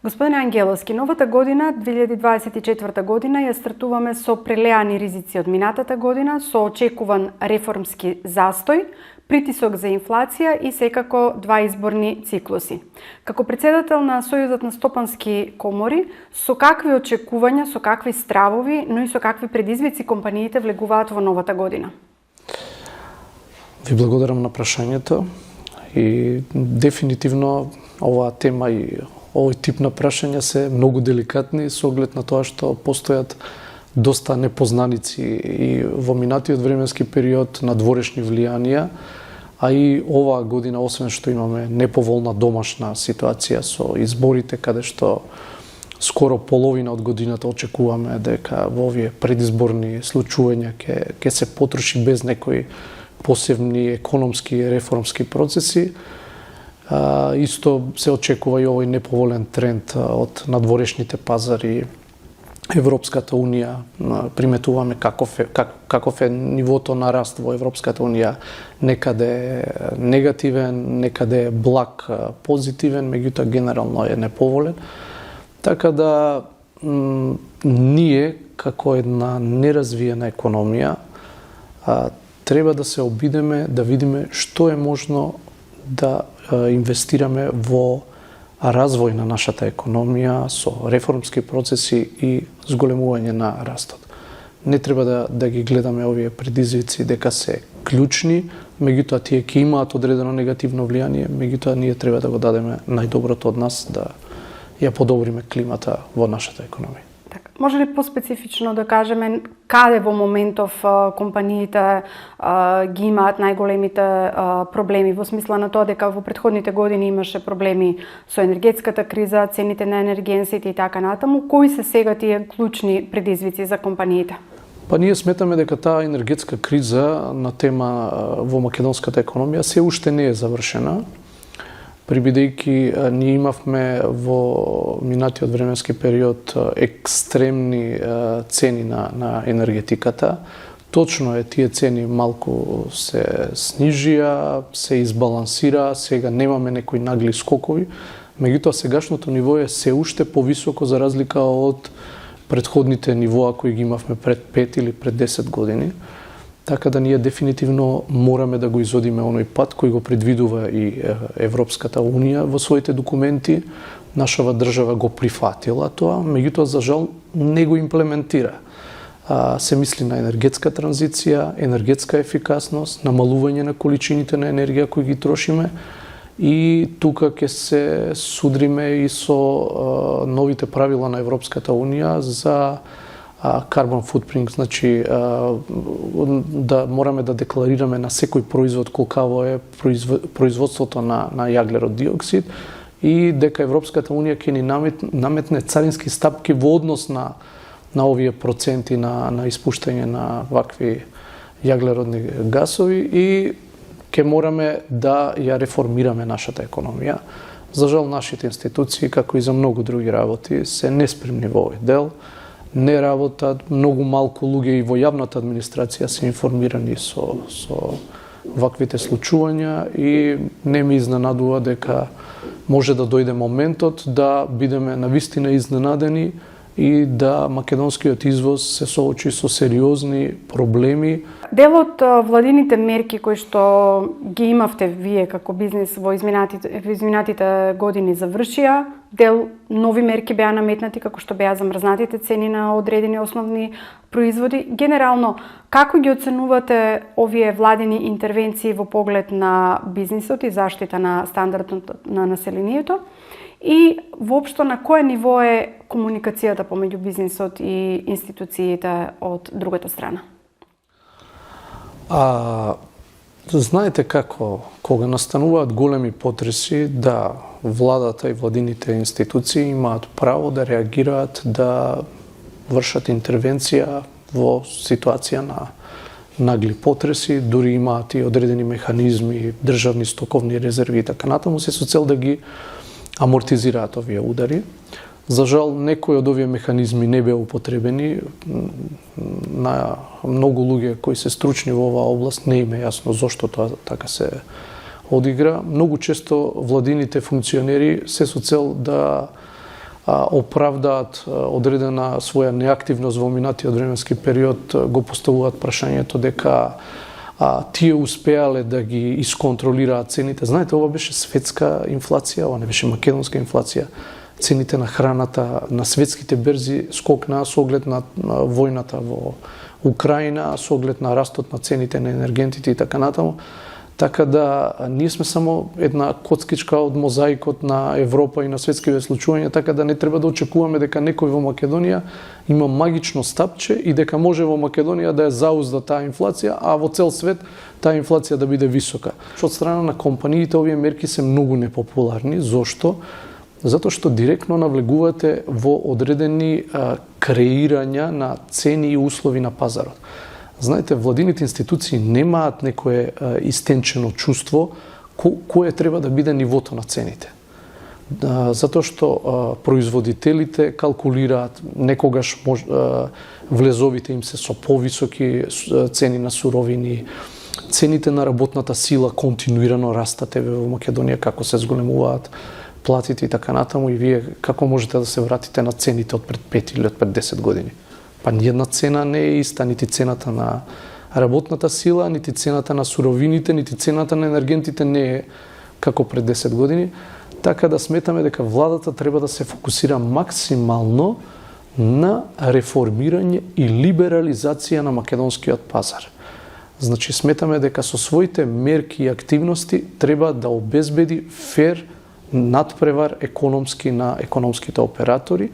Господин Ангеловски, новата година, 2024 година, ја стартуваме со прелеани ризици од минатата година, со очекуван реформски застој, притисок за инфлација и секако два изборни циклуси. Како председател на Сојузот на стопански комори, со какви очекувања, со какви стравови, но и со какви предизвици компаниите влегуваат во новата година? Ви благодарам на прашањето и дефинитивно оваа тема и овој тип на прашања се многу деликатни со оглед на тоа што постојат доста непознаници и во минатиот временски период на дворешни влијанија, а и оваа година, освен што имаме неповолна домашна ситуација со изборите, каде што скоро половина од годината очекуваме дека во овие предизборни случувања ќе се потроши без некои посебни економски и реформски процеси. Исто се очекува и овој неповолен тренд од надворешните пазари. Европската Унија, приметуваме каков е нивото на раст во Европската Унија, некаде негативен, некаде благ позитивен, меѓутоа генерално е неповолен. Така да ние како една неразвиена економија треба да се обидеме да видиме што е можно да инвестираме во развој на нашата економија со реформски процеси и зголемување на растот. Не треба да ги гледаме овие предизвици дека се клучни, меѓутоа тие ќе имаат одредено негативно влијание, меѓутоа ние треба да го дадеме најдоброто од нас да ја подобриме климата во нашата економија. Може ли поспецифично да кажеме каде во моментов компаниите ги имаат најголемите проблеми, во смисла на тоа дека во претходните години имаше проблеми со енергетската криза, цените на енергенсите и така натаму, кои се сега тие клучни предизвици за компаниите? Па ние сметаме дека таа енергетска криза на тема во македонската економија се уште не е завршена. Прибидејќи ние имавме во минатиот временски период екстремни цени на енергетиката. Точно е, тие цени малку се снижија, се избалансира, сега немаме некои нагли скокови, меѓутоа сегашното ниво е се уште повисоко за разлика од претходните нивоа кои ги имавме пред 5 или пред 10 години. Така да ние дефинитивно мораме да го изодиме оној пат кој го предвидува и Европската Унија во своите документи. Нашава држава го прифатила тоа, меѓутоа за жал не го имплементира. Се мисли на енергетска транзиција, енергетска ефикасност, намалување на количините на енергија кои ги трошиме и тука ќе се судриме и со новите правила на Европската Унија за carbon footprint, значи да мораме да декларираме на секој производ колкаво е производството на јаглерод диоксид и дека Европската Унија ќе ни наметне царински стапки во однос на овие проценти на испуштање на вакви јаглеродни гасови и ќе мораме да ја реформираме нашата економија. За жал нашите институции, како и за многу други работи, се неспремни во овој дел. Не работат, многу малку луѓе и во јавната администрација се информирани со ваквите случувања и не ме изненадува дека може да дојде моментот да бидеме навистина изненадени и да македонскиот извоз се соочи со сериозни проблеми. Дел од владините мерки кои што ги имавте вие како бизнес во изминатите години завршија, дел нови мерки беа наметнати како што беа замрзнатите цени на одредени основни производи. Генерално, како ги оценувате овие владини интервенции во поглед на бизнисот и заштита на стандардот на населението? И воопшто на кое ниво е комуникацијата помеѓу бизнисот и институциите од другата страна? Знаете како, кога настануваат големи потреси, да, владата и владините институции имаат право да реагираат, да вршат интервенција во ситуација на нагли потреси, дури имаат и одредени механизми, државни стоковни резерви и така натаму, се со цел да ги амортизираат овие удари. За жал, некои од овие механизми не беа употребени. На многу луѓе кои се стручни во оваа област не им е јасно зошто тоа така се одигра. Многу често владините функционери се со цел да оправдаат одредена своја неактивност во минатиот временски период, го поставуваат прашањето дека тие успеале да ги исконтролираат цените. Знаете, ова беше светска инфлација, ова не беше македонска инфлација. Цените на храната на светските берзи скокнаа со оглед на војната во Украина, со оглед на растот на цените на енергентите и така натаму. Така да ние сме само една коцкичка од мозаикот на Европа и на светските случувања, така да не треба да очекуваме дека некој во Македонија има магично стапче и дека може во Македонија да ја заузда таа инфлација, а во цел свет таа инфлација да биде висока. Од страна на компаниите овие мерки се многу непопуларни. Зошто? Затоа што директно навлегувате во одредени креирања на цени и услови на пазарот. Знаете, владините институции немаат некое истенчено чувство кое треба да биде нивото на цените. Затоа што производителите калкулираат, некогаш влезовите им се со повисоки цени на суровини, цените на работната сила континуирано растат во Македонија, како се зголемуваат платите и така натаму, и вие како можете да се вратите на цените од пред 5 или од пред 10 години? Па ниједна цена не е иста, нити цената на работната сила, нити цената на суровините, нити цената на енергентите не е како пред 10 години. Така да сметаме дека владата треба да се фокусира максимално на реформирање и либерализација на македонскиот пазар. Значи, сметаме дека со своите мерки и активности треба да обезбеди фер надпревар економски на економските оператори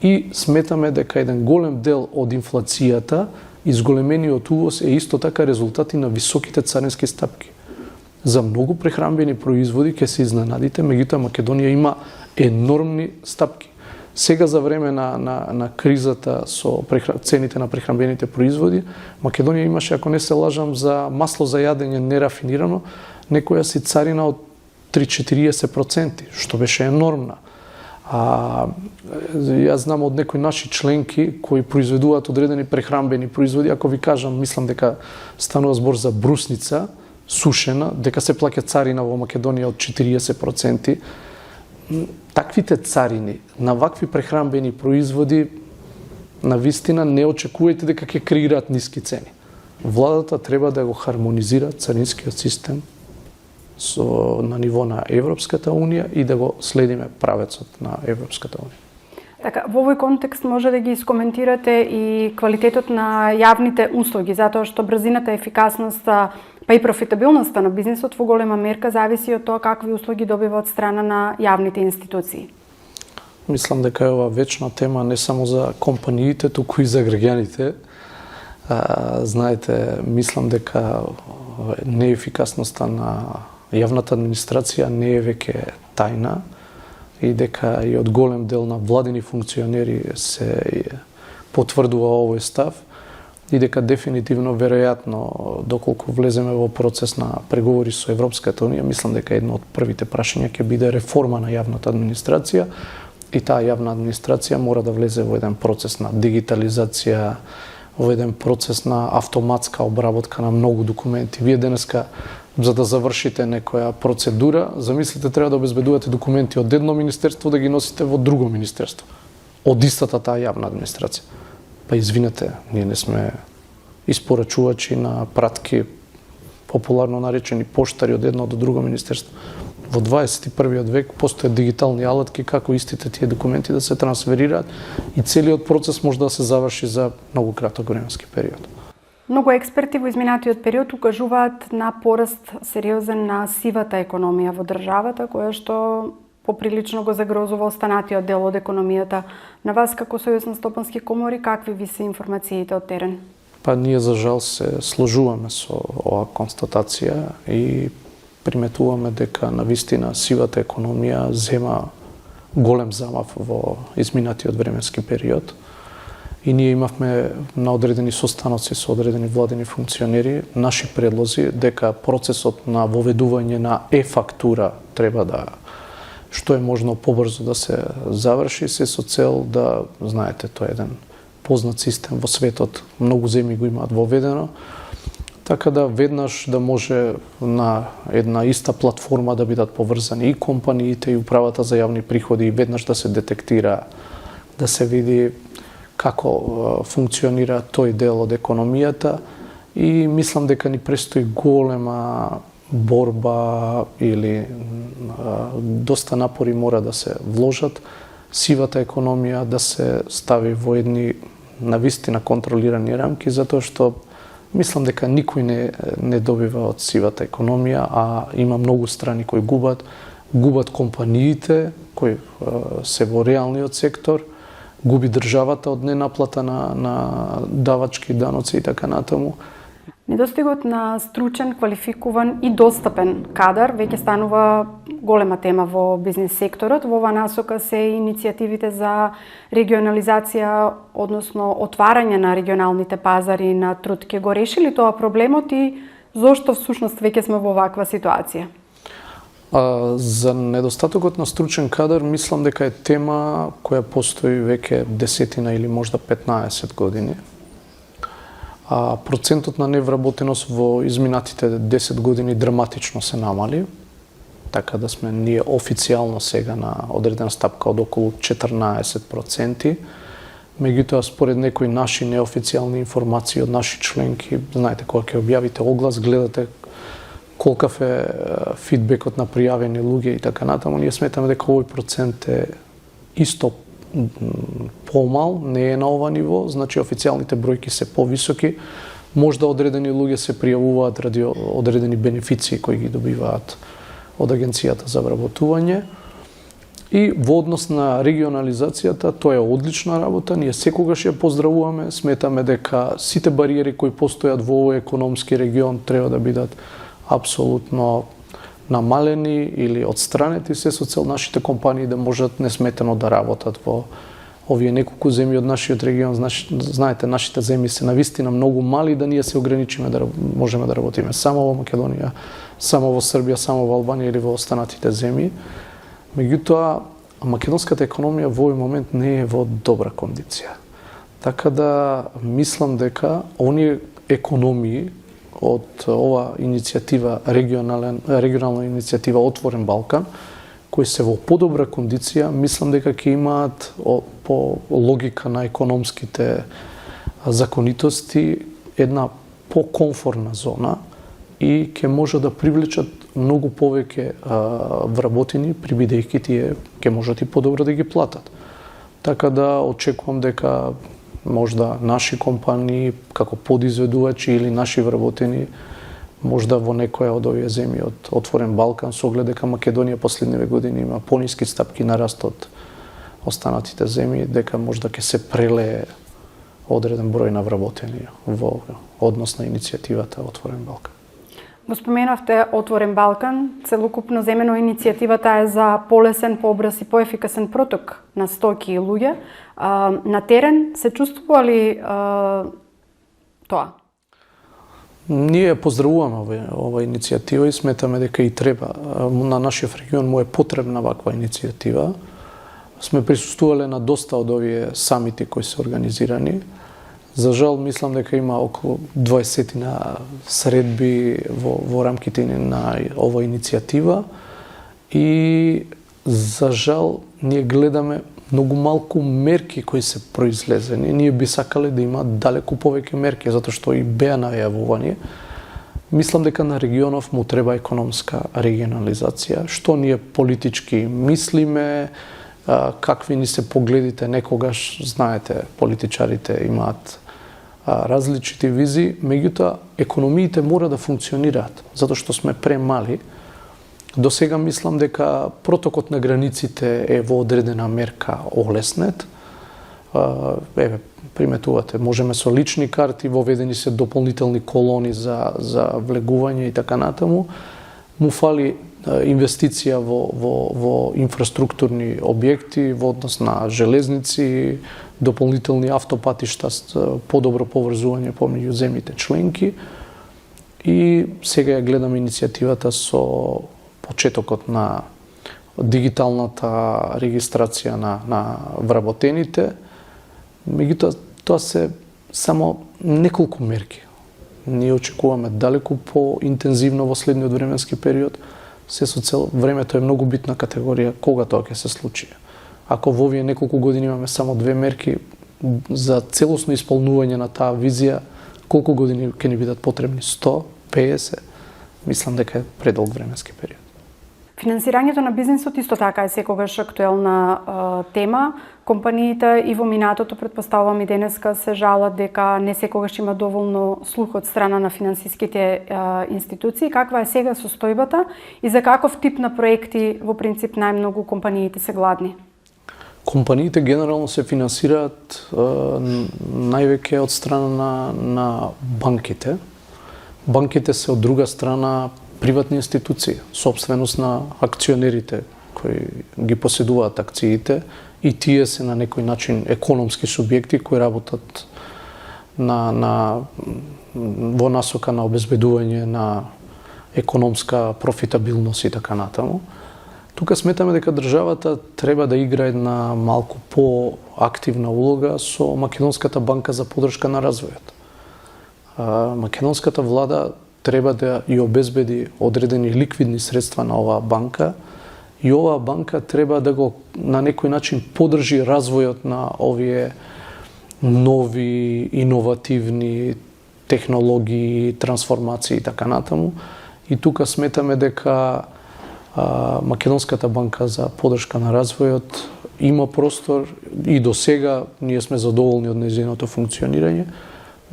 и сметаме дека еден голем дел од инфлацијата и зголемениот увоз е исто така резултати на високите царински стапки. За многу прехранбени производи ќе се изненадите, меѓутоа Македонија има енормни стапки. Сега за време на кризата со цените на прехранбените производи, Македонија имаше, ако не се лажам, за масло за јадење нерафинирано, некоја си царина од 3-40%, што беше енормна. Јас знам од некои наши членки кои произведуваат одредени прехранбени производи, ако ви кажам, мислам дека станува збор за брусница, сушена, дека се плаќа царина во Македонија од 40%. Таквите царини на вакви прехранбени производи на вистина не очекувајте дека ќе креираат ниски цени. Владата треба да го хармонизира царинскиот систем на ниво на Европската Унија и да го следиме правецот на Европската Унија. Така, во овој контекст може да ги искоментирате и квалитетот на јавните услуги, затоа што брзината, ефикасноста, па и профитабилноста на бизнисот во голема мерка зависи од тоа какви услуги добива од страна на јавните институции. Мислам дека е ова вечна тема не само за компаниите, туку и за граѓаните. Знаете, мислам дека неефикасноста на јавната администрација не е веќе тајна и дека и од голем дел на владени функционери се потврдува овој став и дека дефинитивно, веројатно, доколку влеземе во процес на преговори со Европската Унија, мислам дека едно од првите прашања ќе биде реформа на јавната администрација и таа јавна администрација мора да влезе во еден процес на дигитализација, во еден процес на автоматска обработка на многу документи. Вие денеска, за да завршите некоја процедура, замислите, треба да обезбедувате документи од едно министерство да ги носите во друго министерство. Од истата таа јавна администрација. Па извинете, ние не сме испорачувачи на пратки, популарно наречени поштари од едно до друго министерство. Во 21. век постојат дигитални алатки како истите тие документи да се трансферираат и целиот процес може да се заврши за многу краток временски период. Многу експерти во изминатиот период укажуваат на пораст сериозен на сивата економија во државата, која што поприлично го загрозува останатиот дел од економијата. На вас како Сојуз на стопански комори, какви ви се информациите од терен? Па ние за жал се сложуваме со оваа констатација и приметуваме дека на вистина сивата економија зема голем замав во изминатиот временски период. И ние имавме на одредени состаноци со одредени владени функционери наши предлози дека процесот на воведување на е-фактура треба да што е можно побрзо да се заврши, се со цел да, знаете, тоа е еден познат систем во светот, многу земји го имаат воведено, така да веднаш да може на една иста платформа да бидат поврзани и компаниите и управата за јавни приходи и веднаш да се детектира, да се види како функционира тој дел од економијата и мислам дека ни престои голема борба или доста напори мора да се вложат сивата економија да се стави во едни навистина контролирани рамки, затоа што мислам дека никој не добива од сивата економија, а има многу страни кои губат компаниите кои се во реалниот сектор, губи државата од ненаплата на давачки, даноци и така натаму. Недостигот на стручен, квалификуван и достапен кадар веќе станува голема тема во бизнес секторот. Во оваа насока се и иницијативите за регионализација, односно отварање на регионалните пазари на труд. Ке го реши ли тоа проблемот и зошто всушност веќе сме во ваква ситуација? За недостатокот на стручен кадар мислам дека е тема која постои веќе 10 или можда 15 години. Процентот на невработеност во изминатите 10 години драматично се намали, така да сме ние официјално сега на одредена стапка од околу 14%. Меѓутоа, според некои наши неофицијални информации од наши членки, знаете, кога ќе објавите оглас, гледате колкав е фидбекот на пријавени луѓе и така натаму, ние сметаме дека овој процент е исто помал, не е на ова ниво, значи официјалните бројки се повисоки, можда одредени луѓе се пријавуваат ради одредени бенефиции кои ги добиваат од Агенцијата за вработување. И во однос на регионализацијата, тоа е одлична работа, ние секогаш ја поздравуваме, сметаме дека сите бариери кои постојат во овој економски регион треба да бидат апсолутно намалени или отстранети се со цел нашите компании да можат несметано да работат во овие неколку земји од нашиот регион. Знаете, нашите земји се навистина многу мали да ние се ограничиме да можеме да работиме само во Македонија, само во Србија, само во Албанија или во останатите земји. Меѓутоа, македонската економија во овој момент не е во добра кондиција. Така да мислам дека оние економии од ова иницијатива, регионална иницијатива Отворен Балкан, кои се во подобра кондиција, мислам дека ќе имаат по логика на економските законитости една покомфорна зона и ќе може да привлечат многу повеќе вработени, бидејќи тие ќе можат и подобро да ги платат. Така да очекувам дека можда наши компании како подизведувачи или наши вработени можда во некоја од овие земји од Отворен Балкан со оглед дека Македонија последниве години има пониски стапки на раст од останатите земји, дека можда ќе се прелее одреден број на вработени во однос на иницијативата Отворен Балкан. Го споменавте Отворен Балкан, целокупно земено иницијативата е за полесен, побрз и поефикасен проток на стоки и луѓе. На терен се чувствува ли тоа? Ние поздравуваме ова иницијатива и сметаме дека и треба. На нашиот регион му е потребна ваква иницијатива. Сме присуствувале на доста од овие самити кои се организирани. За жал, мислам дека има околу 20 на средби во рамките на ова иницијатива и за жал ние гледаме многу малку мерки кои се произлезени. Ние би сакале да има далеку повеќе мерки, затоа што и беа најавувани. Мислам дека на регионов му треба економска регионализација. Што ние политички мислиме, какви ни се погледите, некогаш, знаете, политичарите имаат различити визии, меѓутоа економиите мора да функционираат, затоа што сме премали. До сега мислам дека протокот на границите е во одредена мерка олеснет. Еве, приметувате, можеме со лични карти, воведени се дополнителни колони за влегување и така натаму. Му фали инвестиција во инфраструктурни објекти, во однос на железници, дополнителни автопатишта, подобро поврзување помеѓу земјите членки. И сега ја гледаме иницијативата со почетокот на дигиталната регистрација на вработените. Меѓутоа, тоа се само неколку мерки. Ние очекуваме далеку по-интензивно во следниот временски период. Се со цел времето е многу битна категорија кога тоа ќе се случи. Ако во овие неколку години имаме само 2 мерки за целосно исполнување на таа визија, колку години ќе ни бидат потребни? 100, 50? Мислам дека е предолг временски период. Финансирањето на бизнисот исто така е секогаш актуелна тема. Компаниите и во минатото, предпоставувам и денеска, се жалат дека не секогаш има доволно слух од страна на финансиските институции. Каква е сега состојбата и за каков тип на проекти во принцип најмногу компаниите се гладни? Компаниите генерално се финансираат највеќе од страна на банките. Банките се од друга страна приватни институции, собственост на акционерите кои ги поседуваат акциите, и тие се на некој начин економски субјекти кои работат во насока на обезбедување на економска профитабилност и така натаму. Тука сметаме дека државата треба да игра една малку по-активна улога со Македонската банка за поддршка на развојот. Македонската влада треба да ја обезбеди одредени ликвидни средства на оваа банка и оваа банка треба да го на некој начин поддржи развојот на овие нови, иновативни технологии, трансформации и така натаму. И тука сметаме дека Македонската банка за поддршка на развојот има простор и до сега ние сме задоволни од нејзиното функционирање.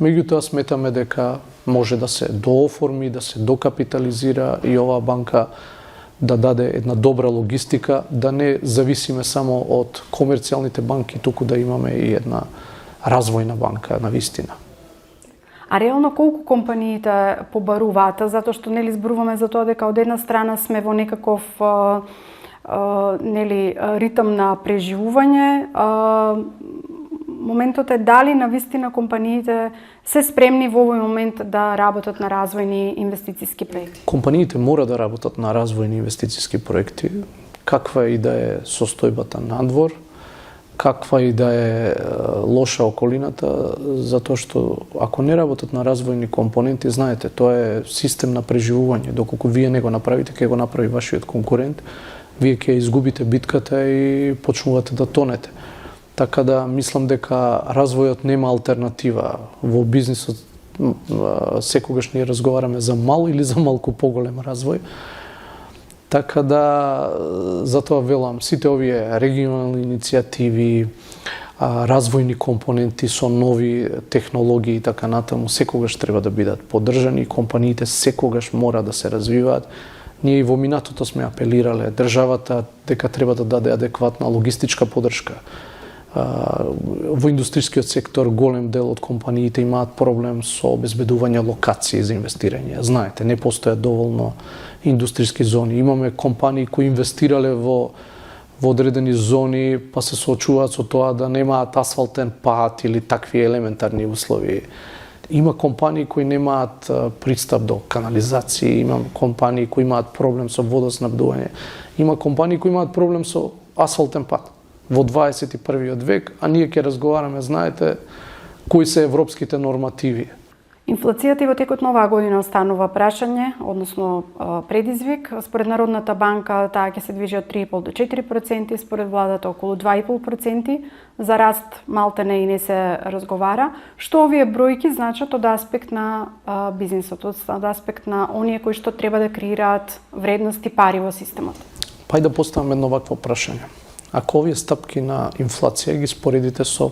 Меѓутоа сметаме дека може да се дооформи, да се докапитализира и оваа банка да даде една добра логистика, да не зависиме само од комерцијалните банки, туку да имаме и една развојна банка на вистина. А реално колку компаниите побаруваат, затоа што нели зборуваме за тоа дека од една страна сме во некаков ритм на преживување, моментот е дали на вистина компаниите се спремни во овој момент да работат на развојни инвестициски проекти? Компаниите мора да работат на развојни инвестициски проекти, каква и да е состојбата надвор, каква и да е лоша околината, затоа што ако не работат на развојни компоненти, знаете, тоа е систем на преживување. Доколку вие не го направите, ќе го направи вашиот конкурент, вие ќе изгубите битката и почнувате да тонете. Така да мислам дека развојот нема алтернатива. Во бизнисот секогаш ние разговараме за мал или за малку поголем развој. Така да затоа велам, сите овие регионални иницијативи, развојни компоненти со нови технологии и така натаму секогаш треба да бидат поддржани, компаниите секогаш мора да се развиваат. Ние и во минатото сме апелирале државата дека треба да даде адекватна логистичка поддршка. Во индустрискиот сектор голем дел од компаниите имаат проблем со обезбедување локации за инвестирање. Знаете, не постојат доволно индустриски зони. Имаме компании кои инвестирале во одредени зони, па се соочуваат со тоа да немаат асфалтен пат или такви елементарни услови. Има компании кои немаат пристап до канализација, има компании кои имаат проблем со водоснабдување, има компании кои имаат проблем со асфалтен пат во 21. век, а ние ќе разговараме, знаете, кои се европските нормативи. Инфлацијата и во текот на оваа година останува прашање, односно предизвик. Според Народната банка таа ќе се движи од 3,5 до 4%, според владата околу 2,5%. За раст малтене и не се разговара. Што овие бројки значат од аспект на бизнисот, од аспект на оние кои што треба да креираат вредности пари во системот? Пај да поставам едно вакво прашање. Ако овие стапки на инфлација ги споредите со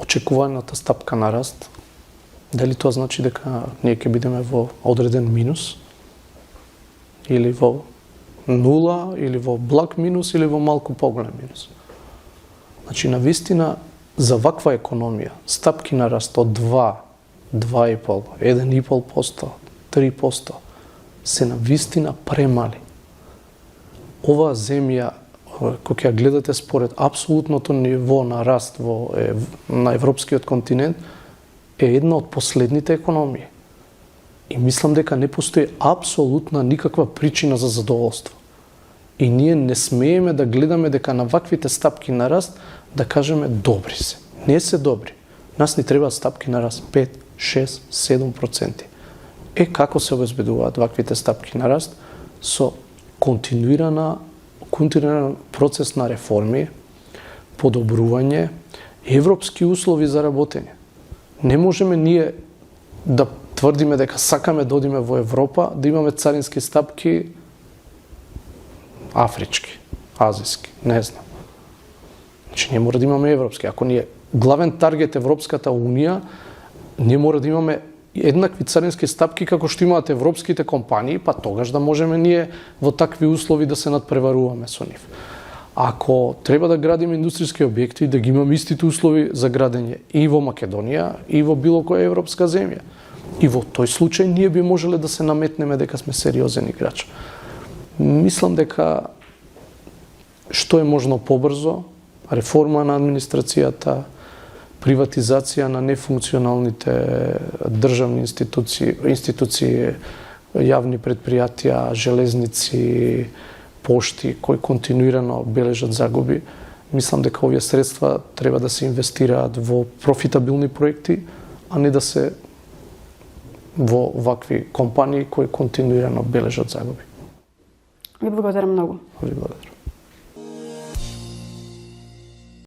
очекуваната стапка на раст, дали тоа значи дека ние ќе бидеме во одреден минус, или во нула, или во благ минус, или во малку поголем минус? Значи, на вистина, за ваква економија, стапки на раст од 2, 2,5, 1,5%, 3% се на вистина премали. Оваа земја, кога ќе гледате според апсолутното ниво на раст на европскиот континент, е една од последните економии. И мислам дека не постои апсолутна никаква причина за задоволство. И ние не смееме да гледаме дека на ваквите стапки на раст да кажеме добри се. Не се добри. Нас ни требаат стапки на раст 5, 6, 7%. Како се обезбедуваат ваквите стапки на раст? Со континуиран процес на реформи, подобрување, европски услови за работење. Не можеме ние да тврдиме дека сакаме да одиме во Европа, да имаме царински стапки афрички, азиски, не знам. Значи, не мора да имаме европски. Ако ни е главен таргет Европската Унија, не мора да имаме еднакви царински стапки како што имаат европските компании, па тогаш да можеме ние во такви услови да се надпреваруваме со нив. Ако треба да градиме индустријски објекти, да ги имаме истите услови за градење и во Македонија, и во било која европска земја. И во тој случај ние би можеле да се наметнеме дека сме сериозен играч. Мислам дека што е можно побрзо, реформа на администрацијата, приватизација на нефункционалните државни институции, јавни предпријатија, железници, пошти, кои континуирано бележат загуби. Мислам дека овие средства треба да се инвестираат во профитабилни проекти, а не да се во вакви компании кои континуирано бележат загуби. Ви благодарам многу. Ви благодарам.